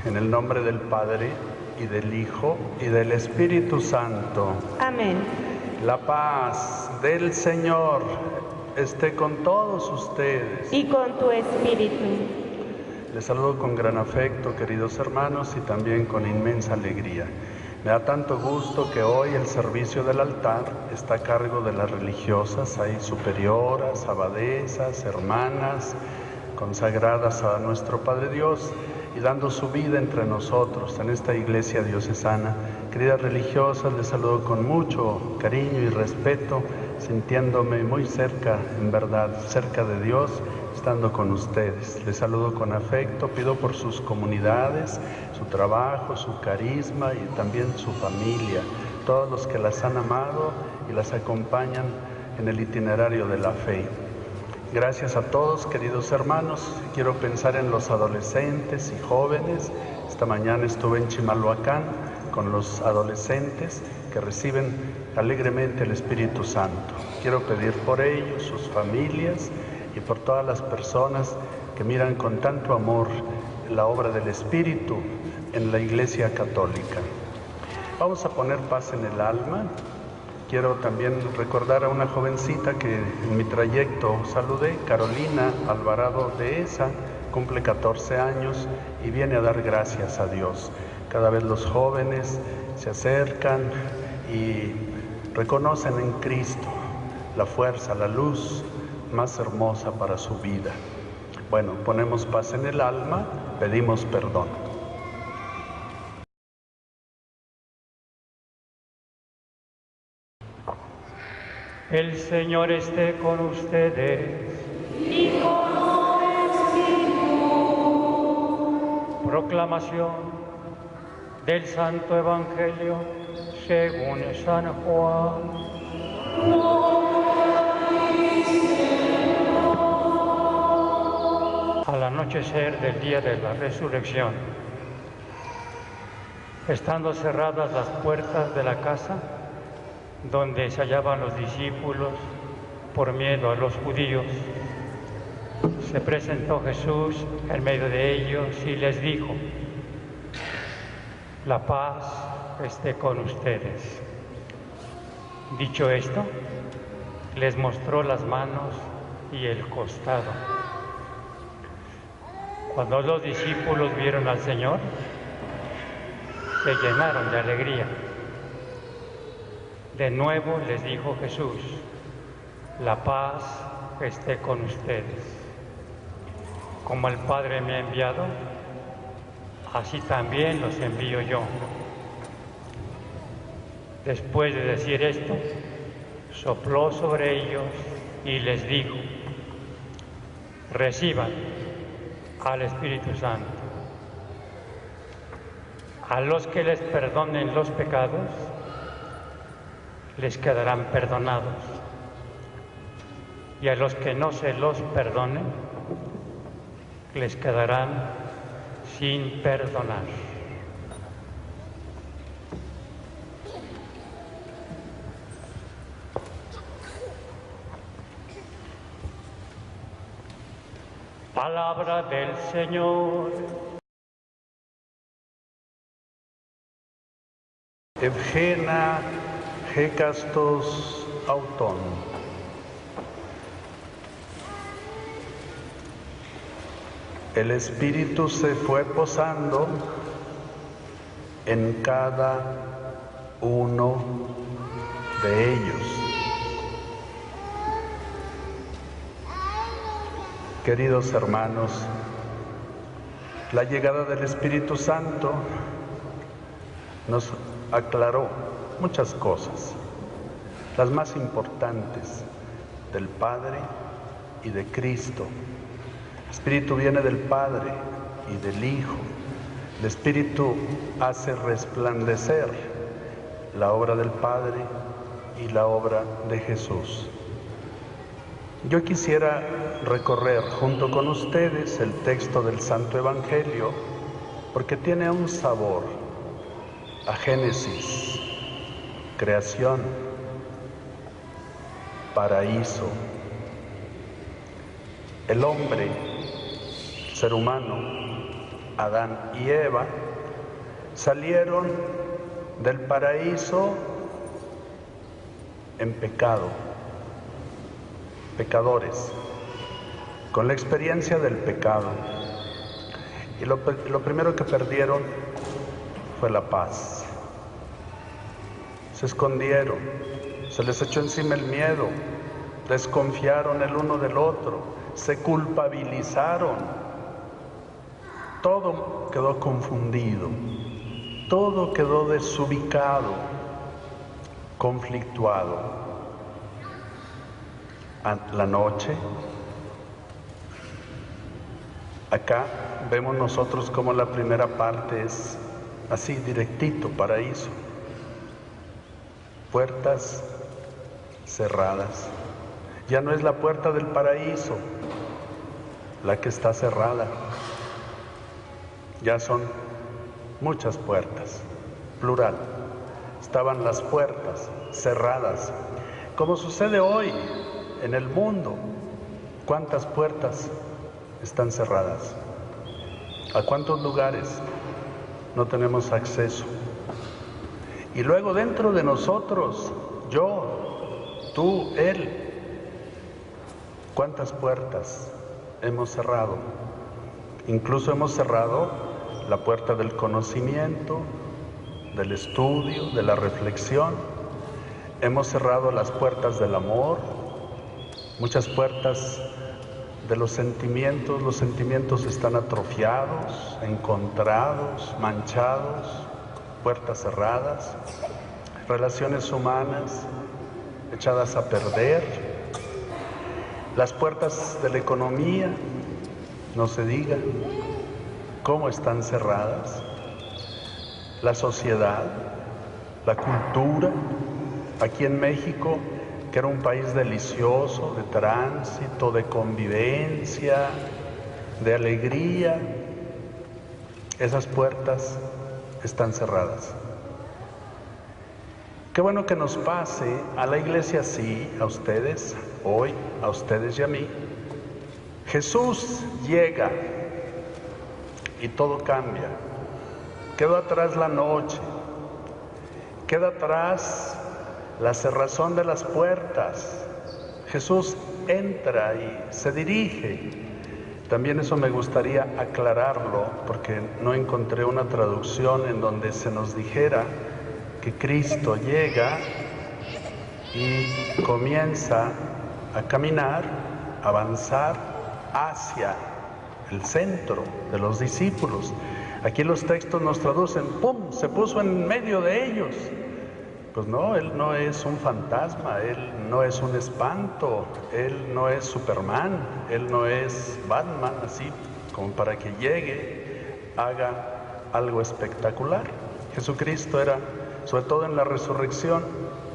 En el nombre del Padre, y del Hijo, y del Espíritu Santo. Amén. La paz del Señor esté con todos ustedes. Y con tu espíritu. Les saludo con gran afecto, queridos hermanos, y también con inmensa alegría. Me da tanto gusto que hoy el servicio del altar está a cargo de las religiosas, hay superioras, abadesas, hermanas, consagradas a nuestro Padre Dios y dando su vida entre nosotros en esta iglesia diocesana. Queridas religiosas, les saludo con mucho cariño y respeto, sintiéndome muy cerca, en verdad, cerca de Dios, estando con ustedes. Les saludo con afecto, pido por sus comunidades, su trabajo, su carisma y también su familia, todos los que las han amado y las acompañan en el itinerario de la fe. Gracias a todos, queridos hermanos. Quiero pensar en los adolescentes y jóvenes. Esta mañana estuve en Chimalhuacán con los adolescentes que reciben alegremente el Espíritu Santo. Quiero pedir por ellos, sus familias y por todas las personas que miran con tanto amor la obra del Espíritu en la Iglesia Católica. Vamos a poner paz en el alma. Quiero también recordar a una jovencita que en mi trayecto saludé, Carolina Alvarado de Esa, cumple 14 años y viene a dar gracias a Dios. Cada vez los jóvenes se acercan y reconocen en Cristo la fuerza, la luz más hermosa para su vida. Bueno, ponemos paz en el alma, pedimos perdón. El Señor esté con ustedes. Y con tu espíritu. Proclamación del Santo Evangelio según San Juan. Al anochecer del día de la resurrección, estando cerradas las puertas de la casa donde se hallaban los discípulos por miedo a los judíos, se presentó Jesús en medio de ellos y les dijo: la paz esté con ustedes. Dicho esto, les mostró las manos y el costado. Cuando los discípulos vieron al Señor, se llenaron de alegría. De nuevo les dijo Jesús: la paz esté con ustedes. Como el Padre me ha enviado, así también los envío yo. Después de decir esto, sopló sobre ellos y les dijo: reciban al Espíritu Santo. A los que les perdonen los pecados, les quedarán perdonados, y a los que no se los perdonen, les quedarán sin perdonar. Palabra del Señor. Evgena Hekastos Auton. El Espíritu se fue posando en cada uno de ellos. Queridos hermanos, la llegada del Espíritu Santo nos aclaró muchas cosas, las más importantes del Padre y de Cristo. El Espíritu viene del Padre y del Hijo. El Espíritu hace resplandecer la obra del Padre y la obra de Jesús. Yo quisiera recorrer junto con ustedes el texto del Santo Evangelio porque tiene un sabor a Génesis, creación, paraíso. El hombre, el ser humano, Adán y Eva, salieron del paraíso en pecado, pecadores, con la experiencia del pecado. Y lo primero que perdieron fue la paz. Se escondieron, se les echó encima el miedo, desconfiaron el uno del otro, se culpabilizaron. Todo quedó confundido, todo quedó desubicado, conflictuado. La noche, acá vemos nosotros como la primera parte es así, directito, paraíso. Puertas cerradas. Ya no es la puerta del paraíso la que está cerrada. Ya son muchas puertas, plural. Estaban las puertas cerradas. Como sucede hoy en el mundo, ¿cuántas puertas están cerradas? ¿A cuántos lugares no tenemos acceso? Y luego dentro de nosotros, yo, tú, él, ¿cuántas puertas hemos cerrado? Incluso hemos cerrado la puerta del conocimiento, del estudio, de la reflexión. Hemos cerrado las puertas del amor, muchas puertas de los sentimientos están atrofiados, encontrados, manchados, puertas cerradas, relaciones humanas echadas a perder, las puertas de la economía, no se diga, cómo están cerradas, la sociedad, la cultura, aquí en México, que era un país delicioso, de tránsito, de convivencia, de alegría, esas puertas están cerradas. Qué bueno que nos pase a la iglesia así, a ustedes, hoy, a ustedes y a mí. Jesús llega y todo cambia. Quedó atrás la noche, queda atrás la cerrazón de las puertas. Jesús entra y se dirige. También eso me gustaría aclararlo, porque no encontré una traducción en donde se nos dijera que Cristo llega y comienza a caminar, a avanzar hacia el centro de los discípulos. Aquí los textos nos traducen, ¡pum!, se puso en medio de ellos. Pues no, Él no es un fantasma, Él no es un espanto, Él no es Superman, Él no es Batman, así como para que llegue, haga algo espectacular. Jesucristo era, sobre todo en la resurrección,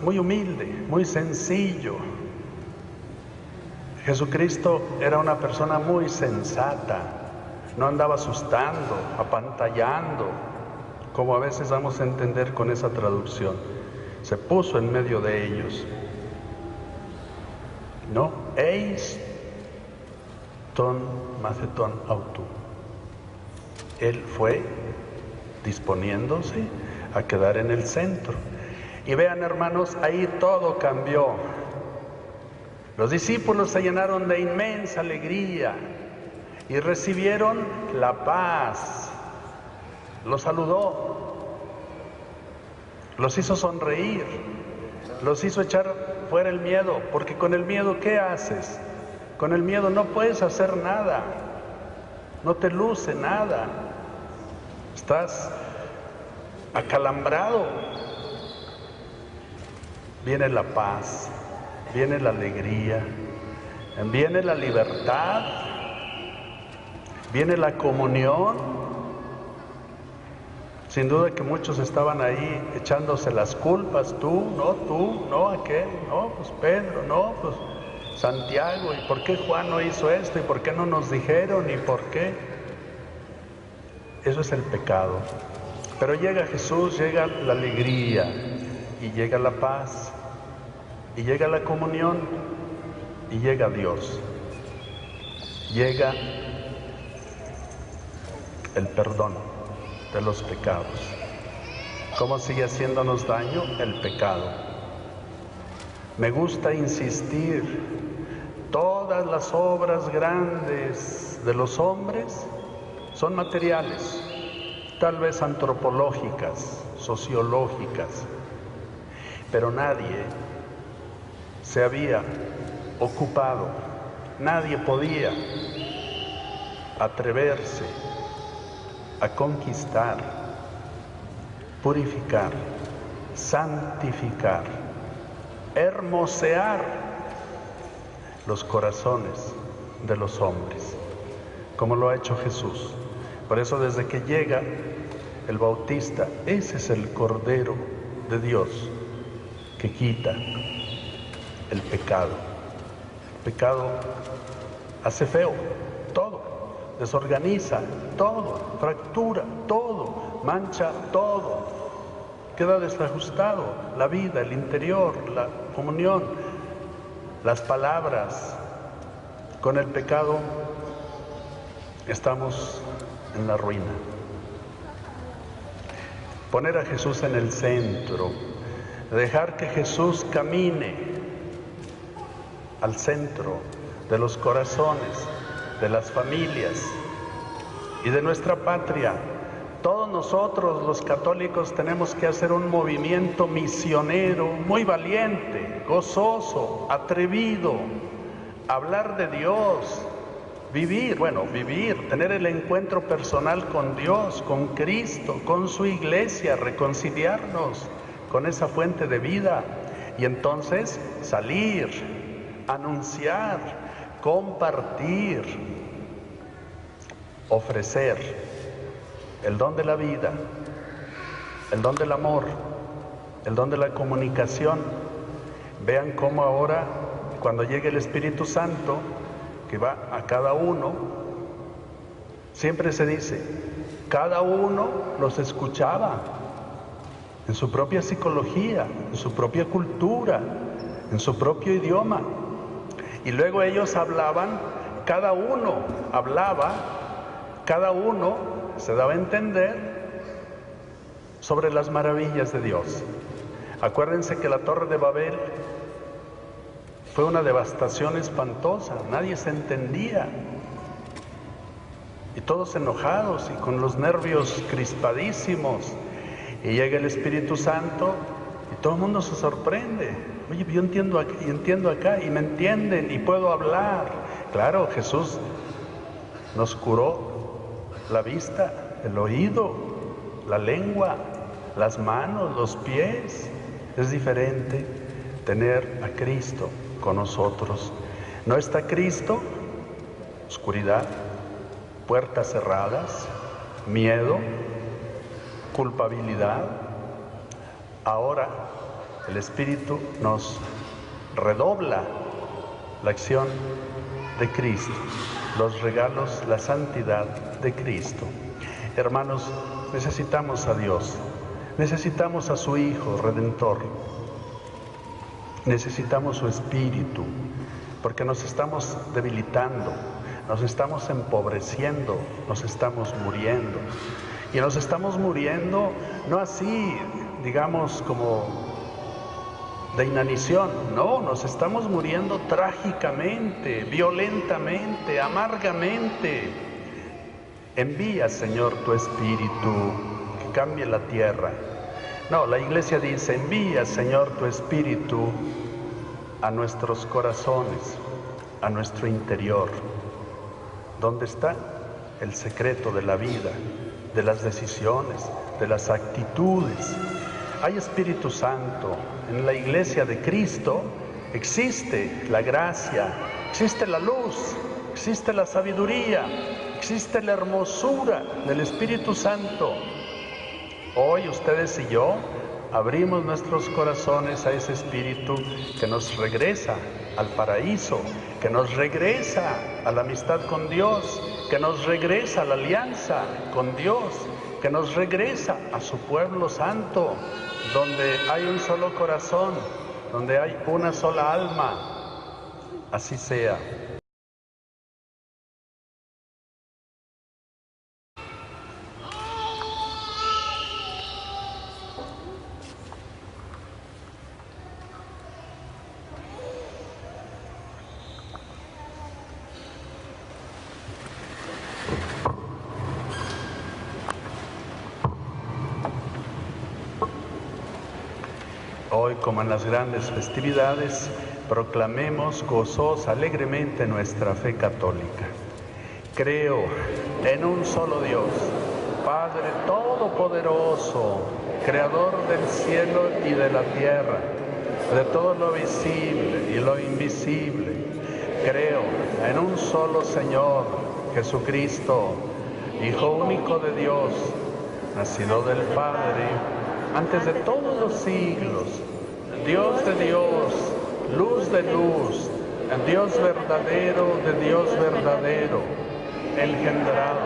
muy humilde, muy sencillo. Jesucristo era una persona muy sensata, no andaba asustando, apantallando, como a veces vamos a entender con esa traducción. Se puso en medio de ellos. No, eis ton maceton autu. Él fue disponiéndose a quedar en el centro. Y vean, hermanos, ahí todo cambió. Los discípulos se llenaron de inmensa alegría y recibieron la paz. Los saludó, los hizo sonreír, los hizo echar fuera el miedo, porque con el miedo, ¿qué haces? Con el miedo no puedes hacer nada, no te luce nada, estás acalambrado. Viene la paz, viene la alegría, viene la libertad, viene la comunión. Sin duda que muchos estaban ahí echándose las culpas, tú, no, aquel, no, pues Pedro, no, pues Santiago, ¿y por qué Juan no hizo esto? ¿Y por qué no nos dijeron? ¿Y por qué? Eso es el pecado. Pero llega Jesús, llega la alegría, y llega la paz, y llega la comunión, y llega Dios. Llega el perdón de los pecados. ¿Cómo sigue haciéndonos daño? El pecado. Me gusta insistir, todas las obras grandes de los hombres son materiales, tal vez antropológicas, sociológicas, pero nadie se había ocupado, nadie podía atreverse a conquistar, purificar, santificar, hermosear los corazones de los hombres, como lo ha hecho Jesús. Por eso desde que llega el Bautista, ese es el Cordero de Dios que quita el pecado. El pecado hace feo todo, desorganiza todo, fractura todo, mancha todo, queda desajustado la vida, el interior, la comunión, las palabras. Con el pecado estamos en la ruina. Poner a Jesús en el centro, dejar que Jesús camine al centro de los corazones, de las familias y de nuestra patria. Todos nosotros los católicos tenemos que hacer un movimiento misionero muy valiente, gozoso, atrevido, hablar de Dios, vivir, tener el encuentro personal con Dios, con Cristo, con su iglesia, reconciliarnos con esa fuente de vida y entonces salir, anunciar, compartir, ofrecer el don de la vida, el don del amor, el don de la comunicación. Vean cómo ahora, cuando llegue el Espíritu Santo, que va a cada uno, siempre se dice, cada uno los escuchaba en su propia psicología, en su propia cultura, en su propio idioma. Y luego ellos hablaban, cada uno hablaba, cada uno se daba a entender sobre las maravillas de Dios. Acuérdense que la Torre de Babel fue una devastación espantosa, nadie se entendía. Y todos enojados y con los nervios crispadísimos. Y llega el Espíritu Santo y todo el mundo se sorprende. Oye, yo entiendo acá y me entienden y puedo hablar. Claro, Jesús nos curó la vista, el oído, la lengua, las manos, los pies. Es diferente tener a Cristo con nosotros. No está Cristo, oscuridad, puertas cerradas, miedo, culpabilidad. Ahora el Espíritu nos redobla la acción de Cristo, los regalos, la santidad de Cristo. Hermanos, necesitamos a Dios, necesitamos a su Hijo Redentor, necesitamos su Espíritu, porque nos estamos debilitando, nos estamos empobreciendo, nos estamos muriendo. Y nos estamos muriendo no así, digamos, como de inanición, no, nos estamos muriendo trágicamente, violentamente, amargamente. Envía, Señor, tu Espíritu, que cambie la tierra. No, la Iglesia dice, envía, Señor, tu Espíritu a nuestros corazones, a nuestro interior. ¿Dónde está el secreto de la vida, de las decisiones, de las actitudes? Hay Espíritu Santo. En la Iglesia de Cristo existe la gracia, existe la luz, existe la sabiduría, existe la hermosura del Espíritu Santo. Hoy ustedes y yo abrimos nuestros corazones a ese Espíritu que nos regresa al paraíso, que nos regresa a la amistad con Dios, que nos regresa a la alianza con Dios, que nos regresa a su pueblo santo, donde hay un solo corazón, donde hay una sola alma. Así sea. Hoy, como en las grandes festividades, proclamemos gozosos alegremente nuestra fe católica. Creo en un solo Dios, Padre Todopoderoso, Creador del cielo y de la tierra, de todo lo visible y lo invisible. Creo en un solo Señor, Jesucristo, Hijo único de Dios, nacido del Padre, antes de todos los siglos, Dios de Dios, luz de luz, Dios verdadero de Dios verdadero, engendrado,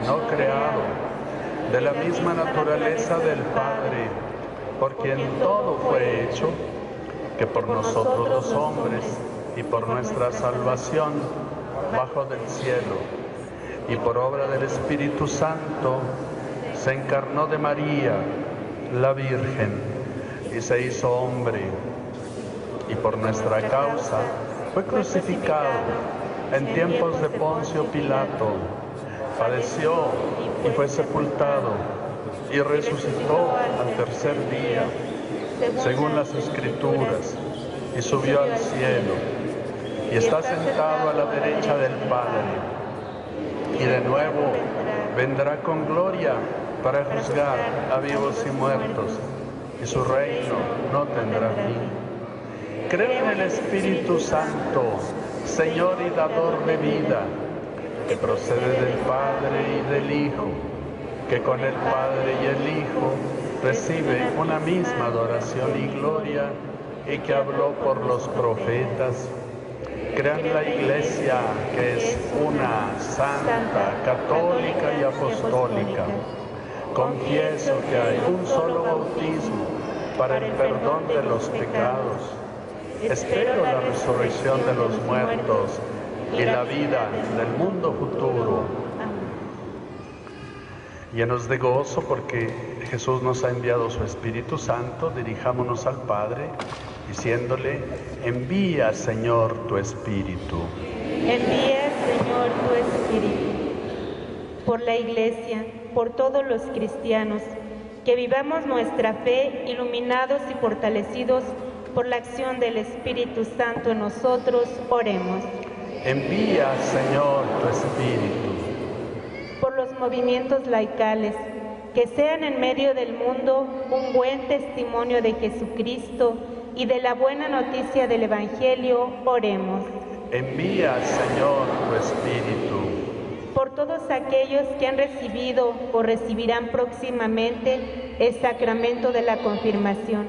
no creado, de la misma naturaleza del Padre, por quien todo fue hecho, que por nosotros los hombres y por nuestra salvación bajo del cielo y por obra del Espíritu Santo se encarnó de María, la Virgen, y se hizo hombre, y por nuestra causa fue crucificado en tiempos de Poncio Pilato, padeció y fue sepultado, y resucitó al tercer día, según las Escrituras, y subió al cielo, y está sentado a la derecha del Padre, y de nuevo vendrá con gloria para juzgar a vivos y muertos, y su reino no tendrá fin. Creo en el Espíritu Santo, Señor y dador de vida, que procede del Padre y del Hijo, que con el Padre y el Hijo recibe una misma adoración y gloria, y que habló por los profetas. Creo en la Iglesia, que es una, santa, católica y apostólica. Confieso que hay un solo bautismo para el perdón de los pecados. Espero la resurrección de los muertos y la vida del mundo futuro. Llenos de gozo porque Jesús nos ha enviado su Espíritu Santo, dirijámonos al Padre diciéndole: envía, Señor, tu Espíritu. Envía, Señor, tu Espíritu. Por la Iglesia, por todos los cristianos, que vivamos nuestra fe iluminados y fortalecidos por la acción del Espíritu Santo en nosotros, oremos. Envía, Señor, tu Espíritu. Por los movimientos laicales, que sean en medio del mundo un buen testimonio de Jesucristo y de la buena noticia del Evangelio, oremos. Envía, Señor, tu Espíritu. Por todos aquellos que han recibido o recibirán próximamente el sacramento de la confirmación,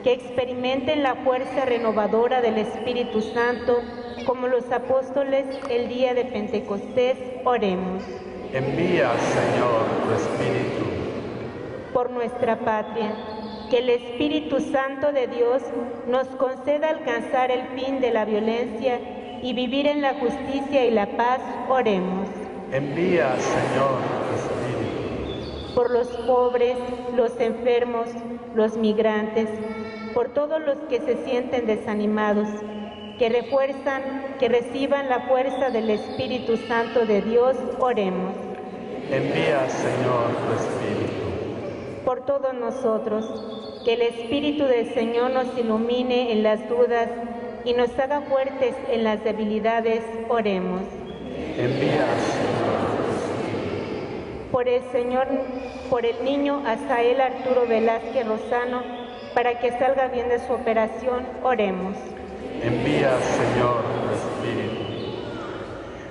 que experimenten la fuerza renovadora del Espíritu Santo, como los apóstoles el día de Pentecostés, oremos. Envía, Señor, tu Espíritu. Por nuestra patria, que el Espíritu Santo de Dios nos conceda alcanzar el fin de la violencia y vivir en la justicia y la paz, oremos. Envía, Señor, tu Espíritu. Por los pobres, los enfermos, los migrantes, por todos los que se sienten desanimados, que reciban la fuerza del Espíritu Santo de Dios, oremos. Envía, Señor, tu Espíritu. Por todos nosotros, que el Espíritu del Señor nos ilumine en las dudas y nos haga fuertes en las debilidades, oremos. Envía, Señor, tu Espíritu. Por el niño Asael Arturo Velázquez Rosano, para que salga bien de su operación, oremos. Envía, Señor, tu Espíritu.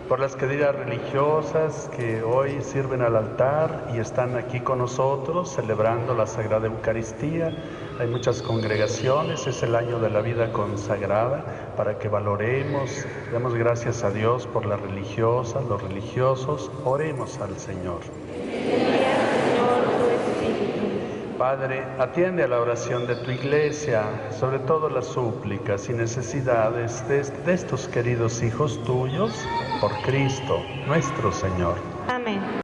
Por las queridas religiosas que hoy sirven al altar y están aquí con nosotros celebrando la Sagrada Eucaristía. Hay muchas congregaciones, es el año de la vida consagrada, para que valoremos, demos gracias a Dios por las religiosas, los religiosos, oremos al Señor. Envía, Señor, tu Espíritu. Padre, atiende a la oración de tu Iglesia, sobre todo las súplicas y necesidades de estos queridos hijos tuyos, por Cristo, nuestro Señor. Amén.